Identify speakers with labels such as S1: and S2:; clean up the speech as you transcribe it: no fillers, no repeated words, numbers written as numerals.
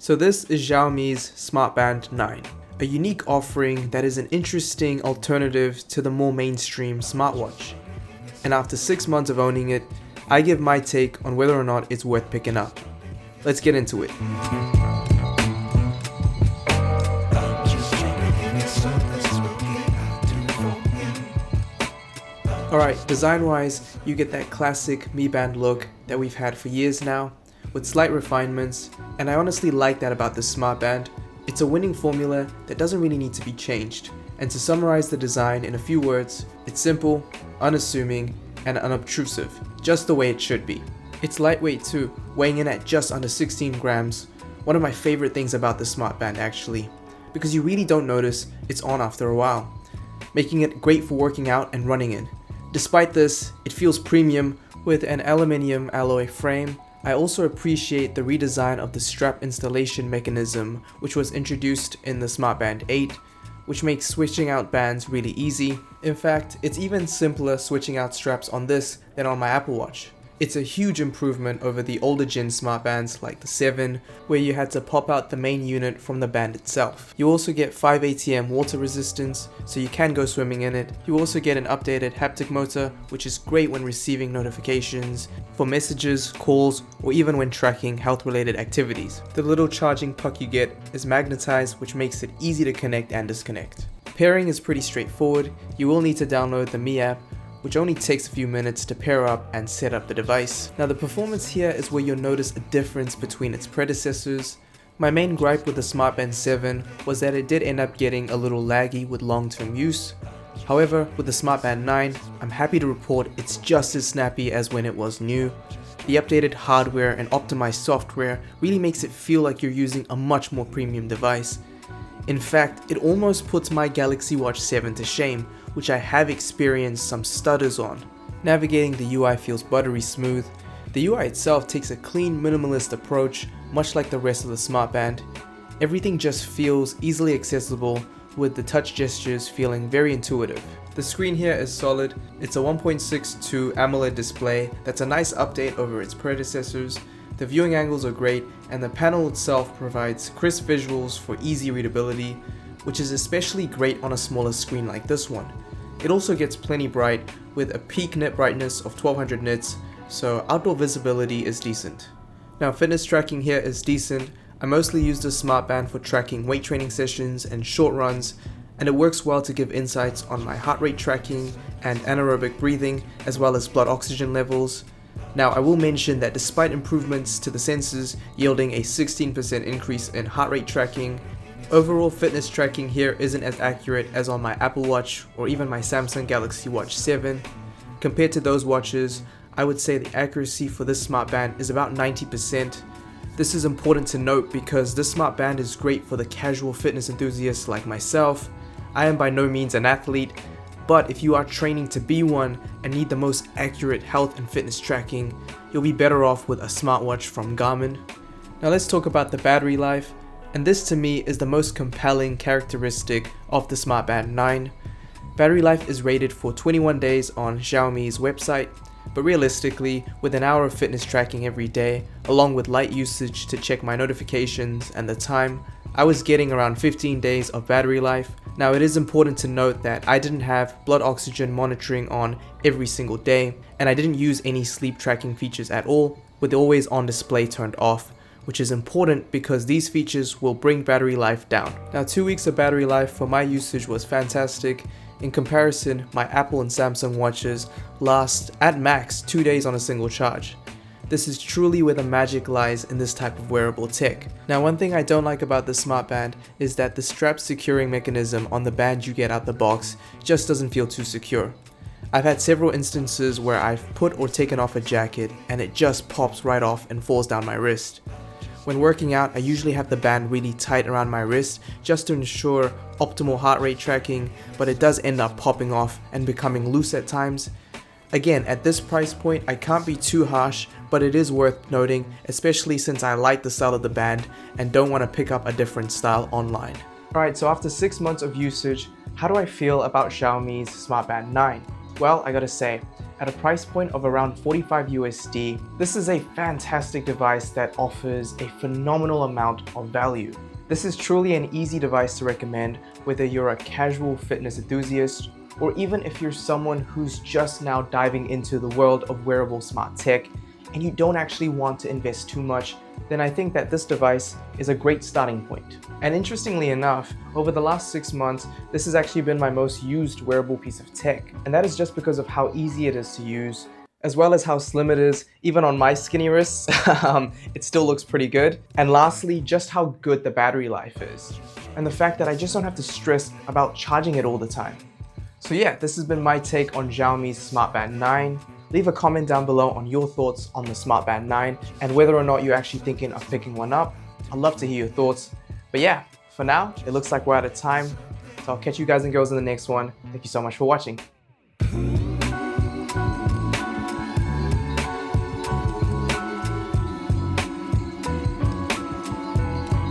S1: So this is Xiaomi's Smart Band 9, a unique offering that is an interesting alternative to the more mainstream smartwatch. And after 6 months of owning it, I give my take on whether or not it's worth picking up. Let's get into it. Alright, design-wise, you get that classic Mi Band look that we've had for years now, with slight refinements, and I honestly like that about this Smart Band. It's a winning formula that doesn't really need to be changed, and to summarize the design in a few words, it's simple, unassuming, and unobtrusive, just the way it should be. It's lightweight too, weighing in at just under 16 grams, one of my favorite things about the Smart Band actually, because you really don't notice it's on after a while, making it great for working out and running in. Despite this, it feels premium with an aluminium alloy frame. I also appreciate the redesign of the strap installation mechanism, which was introduced in the Smart Band 8, which makes switching out bands really easy. In fact, it's even simpler switching out straps on this than on my Apple Watch. It's a huge improvement over the older gen Smart Bands like the 7, where you had to pop out the main unit from the band itself. You also get 5 ATM water resistance, so you can go swimming in it. You also get an updated haptic motor, which is great when receiving notifications, for messages, calls, or even when tracking health-related activities. The little charging puck you get is magnetized, which makes it easy to connect and disconnect. Pairing is pretty straightforward. You will need to download the Mi app, which only takes a few minutes to pair up and set up the device. Now the performance here is where you'll notice a difference between its predecessors. My main gripe with the Smart Band 7 was that it did end up getting a little laggy with long-term use. However, with the Smart Band 9, I'm happy to report it's just as snappy as when it was new. The updated hardware and optimized software really makes it feel like you're using a much more premium device. In fact, it almost puts my Galaxy Watch 7 to shame, which I have experienced some stutters on. Navigating the UI feels buttery smooth. The UI itself takes a clean, minimalist approach, much like the rest of the Smart Band. Everything just feels easily accessible, with the touch gestures feeling very intuitive. The screen here is solid. It's a 1.62 AMOLED display that's a nice update over its predecessors. The viewing angles are great, and the panel itself provides crisp visuals for easy readability, which is especially great on a smaller screen like this one. It also gets plenty bright, with a peak nit brightness of 1200 nits, so outdoor visibility is decent. Now fitness tracking here is decent. I mostly use the Smart Band for tracking weight training sessions and short runs, and it works well to give insights on my heart rate tracking and anaerobic breathing, as well as blood oxygen levels. Now I will mention that despite improvements to the sensors yielding a 16% increase in heart rate tracking, overall fitness tracking here isn't as accurate as on my Apple Watch or even my Samsung Galaxy Watch 7. Compared to those watches, I would say the accuracy for this Smart Band is about 90%. This is important to note because this Smart Band is great for the casual fitness enthusiasts like myself. I am by no means an athlete, but if you are training to be one and need the most accurate health and fitness tracking, you'll be better off with a smartwatch from Garmin. Now let's talk about the battery life, and this to me is the most compelling characteristic of the Smart Band 9. Battery life is rated for 21 days on Xiaomi's website, but realistically, with an hour of fitness tracking every day, along with light usage to check my notifications and the time, I was getting around 15 days of battery life. Now it is important to note that I didn't have blood oxygen monitoring on every single day, and I didn't use any sleep tracking features at all, with the always on display turned off, which is important because these features will bring battery life down. Now 2 weeks of battery life for my usage was fantastic. In comparison, my Apple and Samsung watches last at max 2 days on a single charge. This is truly where the magic lies in this type of wearable tech. Now one thing I don't like about the Smart Band is that the strap securing mechanism on the band you get out the box just doesn't feel too secure. I've had several instances where I've put or taken off a jacket and it just pops right off and falls down my wrist. When working out, I usually have the band really tight around my wrist just to ensure optimal heart rate tracking, but it does end up popping off and becoming loose at times. Again, at this price point, I can't be too harsh, but it is worth noting, especially since I like the style of the band and don't want to pick up a different style online. Alright, so after 6 months of usage, how do I feel about Xiaomi's Smart Band 9? Well, I gotta say, at a price point of around 45 USD. This is a fantastic device that offers a phenomenal amount of value. This is truly an easy device to recommend whether you're a casual fitness enthusiast or even if you're someone who's just now diving into the world of wearable smart tech and you don't actually want to invest too much, then I think that this device is a great starting point. And interestingly enough, over the last 6 months, this has actually been my most used wearable piece of tech. And that is just because of how easy it is to use, as well as how slim it is. Even on my skinny wrists, it still looks pretty good. And lastly, just how good the battery life is. And the fact that I just don't have to stress about charging it all the time. So yeah, this has been my take on Xiaomi's Smart Band 9. Leave a comment down below on your thoughts on the Smart Band 9 and whether or not you're actually thinking of picking one up. I'd love to hear your thoughts. But yeah, for now, it looks like we're out of time. So I'll catch you guys and girls in the next one. Thank you so much for watching.